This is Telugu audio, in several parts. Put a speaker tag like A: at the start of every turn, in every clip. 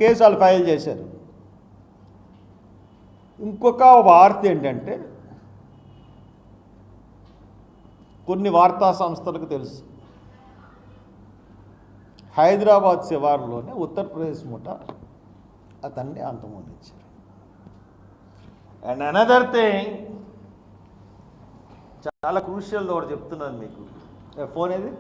A: కేసులు ఫైల్ చేశారు. ఇంకొక వార్త ఏంటంటే, కొన్ని వార్తా సంస్థలకు తెలుసు, హైదరాబాద్ శివారులోనే ఉత్తరప్రదేశ్ ముఠ అతన్ని అంతమొందించారు. అండ్ అనదర్ థింగ్, చాలా క్రూషియల్ ఒకటి చెప్తున్నాను మీకు. ఫోన్ ఏది?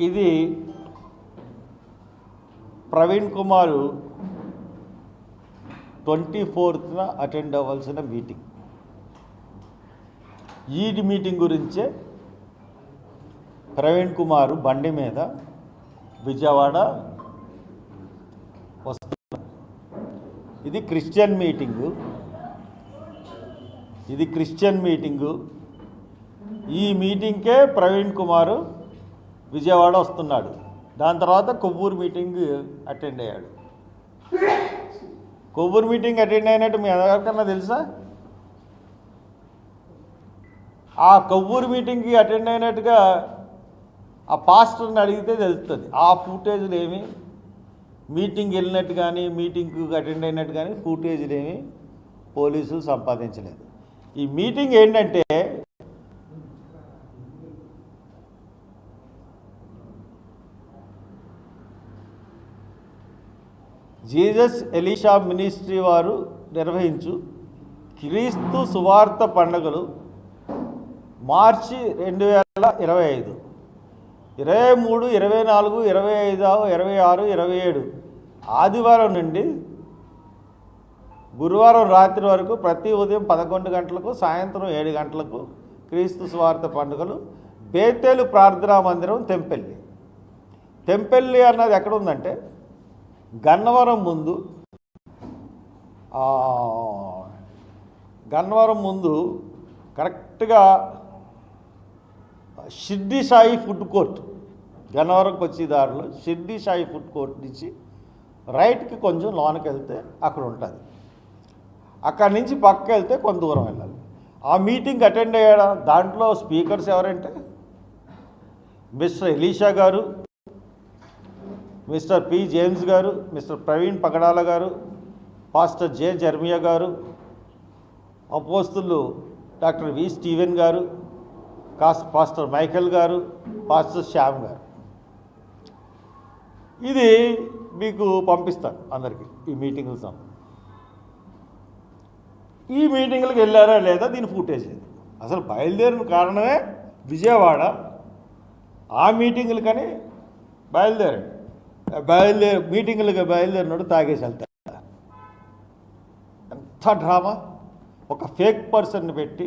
A: ఇది ప్రవీణ్ కుమార్ 24న అటెండ్ అవ్వాల్సిన మీటింగ్. ఈ మీటింగ్ గురించే ప్రవీణ్ కుమార్ బండి మీద విజయవాడ వస్తున్నారు. ఇది క్రిస్టియన్ మీటింగు. ఈ మీటింగ్కే ప్రవీణ్ కుమార్ విజయవాడ వస్తున్నాడు. దాని తర్వాత కొవ్వూరు మీటింగ్ అటెండ్ అయ్యాడు. కొవ్వూరు మీటింగ్ అటెండ్ అయినట్టు మీ ఎవరికన్నా తెలుసా? ఆ కొవ్వూరు మీటింగ్కి అటెండ్ అయినట్టుగా ఆ పాస్టర్ని అడిగితే తెలుస్తుంది. ఆ ఫుటేజ్లు ఏమి మీటింగ్ వెళ్ళినట్టు కానీ మీటింగ్కి అటెండ్ అయినట్టు కానీ ఫుటేజ్లు ఏమి పోలీసులు సంపాదించలేదు. ఈ మీటింగ్ ఏంటంటే, జీసస్ ఎలీషా మినిస్ట్రీ వారు నిర్వహించు క్రీస్తు సువార్త పండుగలు మార్చి 2025, 23, 24, 25, 26, 27 ఆదివారం నుండి గురువారం రాత్రి వరకు ప్రతి ఉదయం 11 గంటలకు, సాయంత్రం 7 గంటలకు క్రీస్తు సువార్త పండుగలు బేతేలు ప్రార్థనా మందిరం, తెంపెల్లి అన్నది ఎక్కడ ఉందంటే గన్నవరం ముందు కరెక్ట్గా షిర్డీ సాయి ఫుడ్ కోర్ట్, గన్నవరంకి వచ్చే దారిలో షిర్డీ సాయి ఫుడ్ కోర్ట్ నుంచి రైట్కి కొంచెం లోనకి వెళ్తే అక్కడ ఉంటుంది. అక్కడి నుంచి పక్కకి వెళ్తే కొంత దూరం వెళ్ళాలి. ఆ మీటింగ్ అటెండ్ అయ్యాడా? దాంట్లో స్పీకర్స్ ఎవరంటే మిస్టర్ ఎలీషా గారు, మిస్టర్ పి జేమ్స్ గారు, మిస్టర్ ప్రవీణ్ పగడాల గారు, పాస్టర్ జె జర్మియా గారు, అపోస్తులు డాక్టర్ వి స్టీవెన్ గారు, పాస్టర్ మైకేల్ గారు, పాస్టర్ శ్యామ్ గారు. ఇది మీకు పంపిస్తాను అందరికీ ఈ మీటింగ్లు. ఈ మీటింగ్లకు వెళ్ళారా లేదా దీని ఫుటేజ్ ఇది. అసలు బయలుదేరిన కారణమే విజయవాడ. ఆ మీటింగులకని మీటింగులుగా బయలుదేరినాడు తాగేసి వెళ్తాడు. ఎంత డ్రామా! ఒక ఫేక్ పర్సన్ని పెట్టి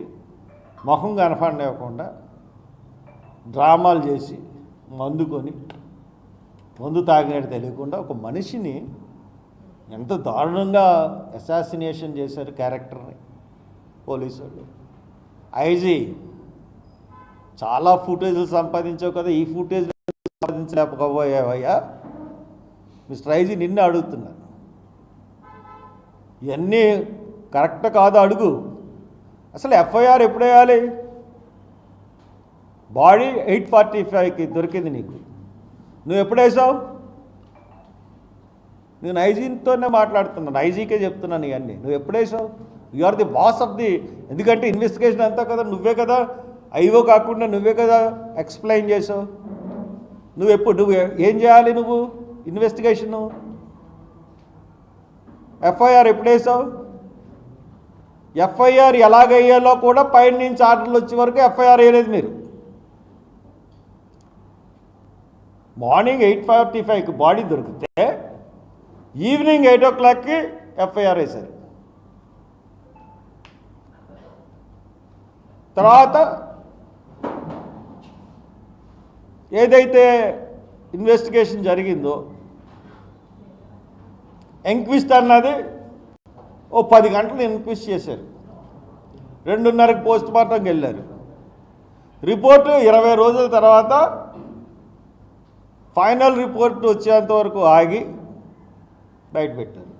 A: మొహం కనపడనివ్వకుండా డ్రామాలు చేసి మందు తాగినట్టు తెలియకుండా ఒక మనిషిని ఎంత దారుణంగా అసాసినేషన్ చేశారు క్యారెక్టర్ని పోలీసు వాళ్ళు. ఐజీ చాలా ఫుటేజ్లు సంపాదించావు కదా, ఈ ఫుటేజ్ సంపాదించలేకపోయావయ్యా మిస్టర్ ఐజీ, నిన్ను అడుగుతున్నాను. ఇవన్నీ కరెక్ట్ కాదు, అడుగు. అసలు ఎఫ్ఐఆర్ ఎప్పుడు వేయాలి? బాడీ 8:45కి దొరికింది నీకు, నువ్వు ఎప్పుడు వేసావు? నేను ఐజీతోనే మాట్లాడుతున్నాను, ఐజీకే చెప్తున్నాను ఇవన్నీ. నువ్వు ఎప్పుడు వేసావు? You are the boss of the, ఎందుకంటే ఇన్వెస్టిగేషన్ అంతా కదా నువ్వే కదా, ఐఓ కాకుండా నువ్వే కదా ఎక్స్ప్లెయిన్ చేసావు. నువ్వు ఏం చేయాలి? నువ్వు ఇన్వెస్టిగేషను ఎఫ్ఐఆర్ ఎప్పుడు వేసావు? ఎఫ్ఐఆర్ ఎలాగయ్యాలో కూడా పైన నుంచి ఆర్డర్లు వచ్చే వరకు ఎఫ్ఐఆర్ వేయలేదు మీరు. మార్నింగ్ 8:45కి బాడీ దొరికితే ఈవినింగ్ 8 o'clockకి ఎఫ్ఐఆర్ వేశారు. తర్వాత ఏదైతే ఇన్వెస్టిగేషన్ జరిగిందో ఎంక్విస్ట్ అన్నది 10 గంటలు ఎంక్విస్ట్ చేశారు. 2:30కి పోస్ట్ మార్టంకి వెళ్ళారు. రిపోర్టు 20 రోజుల తర్వాత ఫైనల్ రిపోర్ట్ వచ్చేంత వరకు ఆగి బయట పెట్టారు.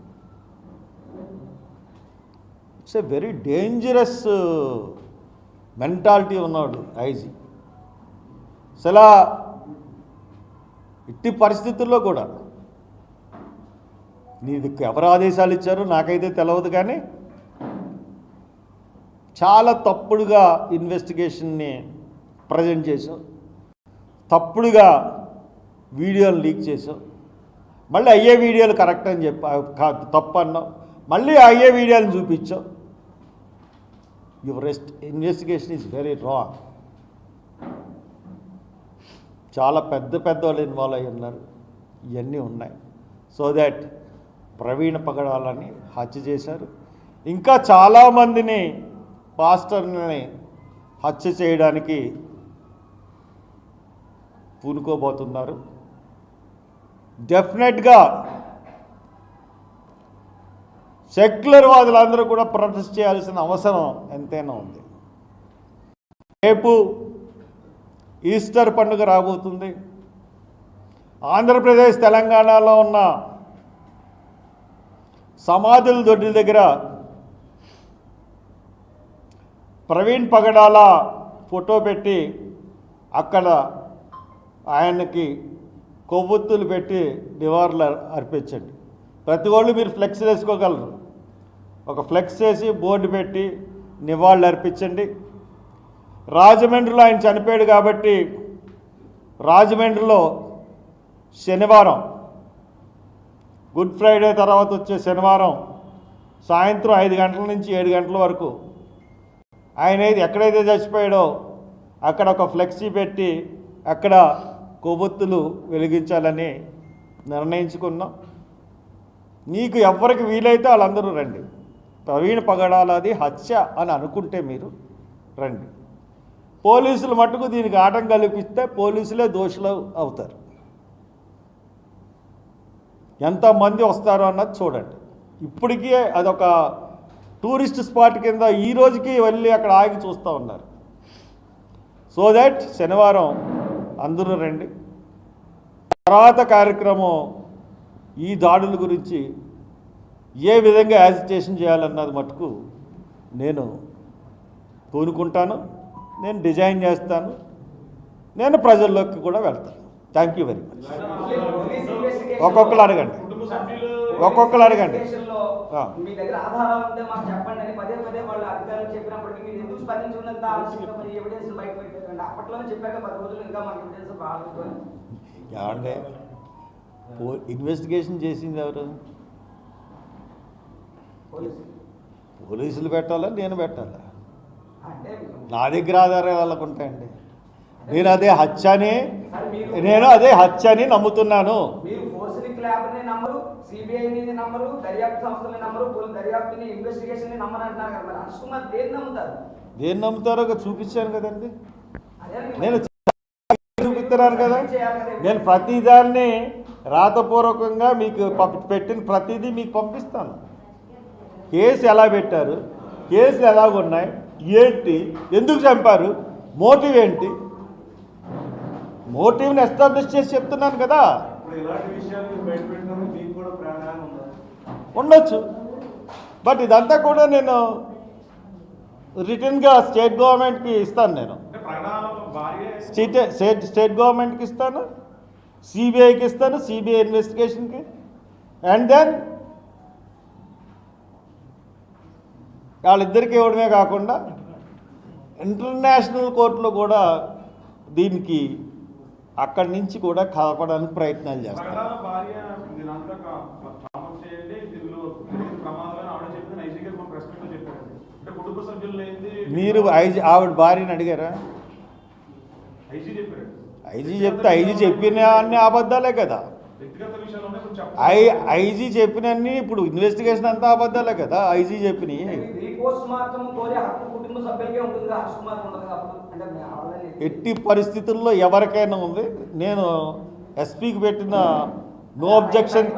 A: It's a very dangerous mentality ఉన్నాడు ఐజీ. అసలు ఇట్టి పరిస్థితుల్లో కూడా నీకు ఎవరు ఆదేశాలు ఇచ్చారో నాకైతే తెలియదు, కానీ చాలా తప్పుడుగా ఇన్వెస్టిగేషన్ని ప్రజెంట్ చేసావు, తప్పుడుగా వీడియోలు లీక్ చేసావు, మళ్ళీ అయ్యే వీడియోలు కరెక్ట్ అని చెప్పి తప్పు అన్నావు, మళ్ళీ అయ్యే వీడియోలను చూపించావు. Your investigation is very wrong. చాలా పెద్ద వాళ్ళు ఇన్వాల్వ్ అయ్యి ఉన్నారు, ఇవన్నీ ఉన్నాయి. సో దాట్ ప్రవీణ్ పగడాలని హత్య చేశారు, ఇంకా చాలామందిని పాస్టర్ని హత్య చేయడానికి పూనుకోబోతున్నారు. డెఫినెట్గా సెక్యులర్ వాదులందరూ కూడా ప్రొటెస్ట్ చేయాల్సిన అవసరం ఎంతైనా ఉంది. రేపు ఈస్టర్ పండుగ రాబోతుంది. ఆంధ్రప్రదేశ్ తెలంగాణలో ఉన్న సమాధుల దొడ్డి దగ్గర ప్రవీణ్ పగడాల ఫోటో పెట్టి అక్కడ ఆయనకి కొవ్వొత్తులు పెట్టి నివాళులు అర్పించండి. ప్రతి వాళ్ళు మీరు ఫ్లెక్స్ వేసుకోగలరు. ఒక ఫ్లెక్స్ వేసి బోర్డు పెట్టి నివాళులు అర్పించండి. రాజమండ్రిలో ఆయన చనిపోయాడు కాబట్టి రాజమండ్రిలో శనివారం, గుడ్ ఫ్రైడే తర్వాత వచ్చే శనివారం సాయంత్రం 5 గంటల నుంచి 7 గంటల వరకు ఆయన ఎక్కడైతే చచ్చిపోయాడో అక్కడ ఒక ఫ్లెక్సీ పెట్టి అక్కడ కొవ్వొత్తులు వెలిగించాలని నిర్ణయించుకున్నాం. మీకు ఎవరికి వీలైతే వాళ్ళందరూ రండి. ప్రవీణ్ పగడాలది హత్య అని అనుకుంటే మీరు రండి. పోలీసులు మట్టుకు దీనికి ఆటం కల్పిస్తే పోలీసులే దోషులు అవుతారు. ఎంతమంది వస్తారో అన్నది చూడండి. ఇప్పటికీ అదొక టూరిస్ట్ స్పాట్ కింద ఈ రోజుకి వెళ్ళి అక్కడ ఆగి చూస్తూ ఉన్నారు. సో దట్ శనివారం అందరూ రండి. తర్వాత కార్యక్రమం ఈ దాడుల గురించి ఏ విధంగా యాజిటేషన్ చేయాలన్నది మటుకు నేను కోరుకుంటాను, నేను డిజైన్ చేస్తాను, నేను ప్రజల్లోకి కూడా వెళ్తాను. Thank you very much. ఒక్కొక్కరు అడగండి.
B: మీ దగ్గర ఆధారాలు ఉంటే మాకు చెప్పండి అని పదే వాళ్ళు అధికారులు చెప్పినప్పటికీ మీరు ఎందుకు స్పందించుకున్నంత ఆలస్యంగా మరి ఎవిడెన్స్ బయట పెట్టారండి? అప్పట్లోనే చెప్పాక 10 రోజులు ఇంకా మాకు ఎవిడెన్స్ బాగా
A: ఏమంటే ఇన్వెస్టిగేషన్ చేసింది ఎవరు? పోలీసులు పెట్టాలా, నేను పెట్టాలా? నా దగ్గర ఆధారాలు వాళ్ళకు ఉంటాయండి. నేను అదే హత్య అని నమ్ముతున్నాను. దేన్ని నమ్ముతారో చూపించాను కదండి. నేను చూపిస్తున్నాను కదా. నేను ప్రతిదాన్ని రాతపూర్వకంగా మీకు పెట్టిన ప్రతిదీ మీకు పంపిస్తాను. కేసు ఎలా పెట్టారు, కేసులు ఎలాగున్నాయి, ఏంటి, ఎందుకు చంపారు, మోటివ్ ఏంటి, మోటివ్ని ఎస్టాబ్లిష్ చేసి చెప్తున్నాను కదా. ఉండొచ్చు, బట్ ఇదంతా కూడా నేను రిటర్న్గా స్టేట్ గవర్నమెంట్కి ఇస్తాను. నేను స్టేట్ గవర్నమెంట్కి ఇస్తాను, సిబిఐకి ఇస్తాను, సిబిఐ ఇన్వెస్టిగేషన్కి. అండ్ దెన్ వాళ్ళిద్దరికీ ఇవ్వడమే కాకుండా ఇంటర్నేషనల్ కోర్టులో కూడా దీనికి అక్కడి నుంచి కూడా కలపడానికి ప్రయత్నాలు చేస్తారు. మీరు ఆవిడ భార్యని అడిగారా? ఐజీ చెప్తే ఐజీ చెప్పిన అన్ని అబద్ధాలే కదా. ఐజీ చెప్పినన్ని ఇప్పుడు ఇన్వెస్టిగేషన్ అంతా అబద్ధాలే కదా. ఐజీ చెప్పినవి ఎట్టి పరిస్థితుల్లో ఎవరికైనా ఉంది. నేను ఎస్పీకి పెట్టిన నో అబ్జెక్షన్,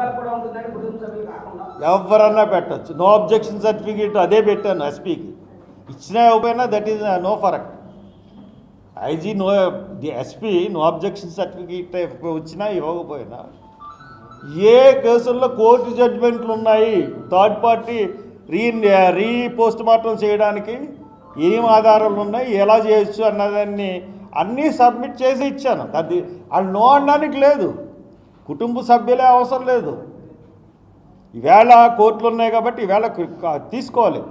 A: ఎవరన్నా పెట్టచ్చు. నో అబ్జెక్షన్ సర్టిఫికేట్ అదే పెట్టాను ఎస్పీకి. ఇచ్చినా ఇవ్వకపోయినా దట్ ఈజ్ నో ఫరక్. IG no SP no objection certificate వచ్చినా ఇవ్వకపోయినా ఏ కేసుల్లో కోర్టు జడ్జిమెంట్లు ఉన్నాయి, third party re post mortem చేయడానికి ఏం ఆధారాలు ఉన్నాయి, ఎలా చేయొచ్చు అన్నదాన్ని అన్నీ సబ్మిట్ చేసి ఇచ్చాను. అది వాళ్ళు నో అనడానికి లేదు, కుటుంబ సభ్యులే అవసరం లేదు. ఈవేళ కోర్టులు ఉన్నాయి కాబట్టి ఈవేళ తీసుకోవాలి,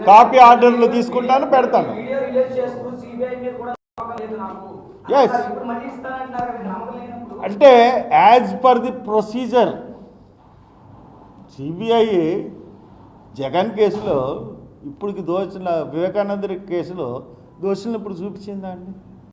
A: కాపీ ఆర్డర్లు తీసుకుంటాను, పెడతాను.
B: వీడియో రిలీజ్ చేస్తూ సిబిఐ మీద కూడా నమ్మకం లేదు నాకు.
A: Yes.
B: ఇప్పుడు మళ్ళీ ఇస్తానంటున్నారు కదా, నమ్మకం లేనప్పుడు.
A: అంటే as per the procedure CBI Jagan కేసులో ఇప్పటికి దోచిన వివేకానంద కేసులో దోషులను ఇప్పుడు చూపించిందా అండి?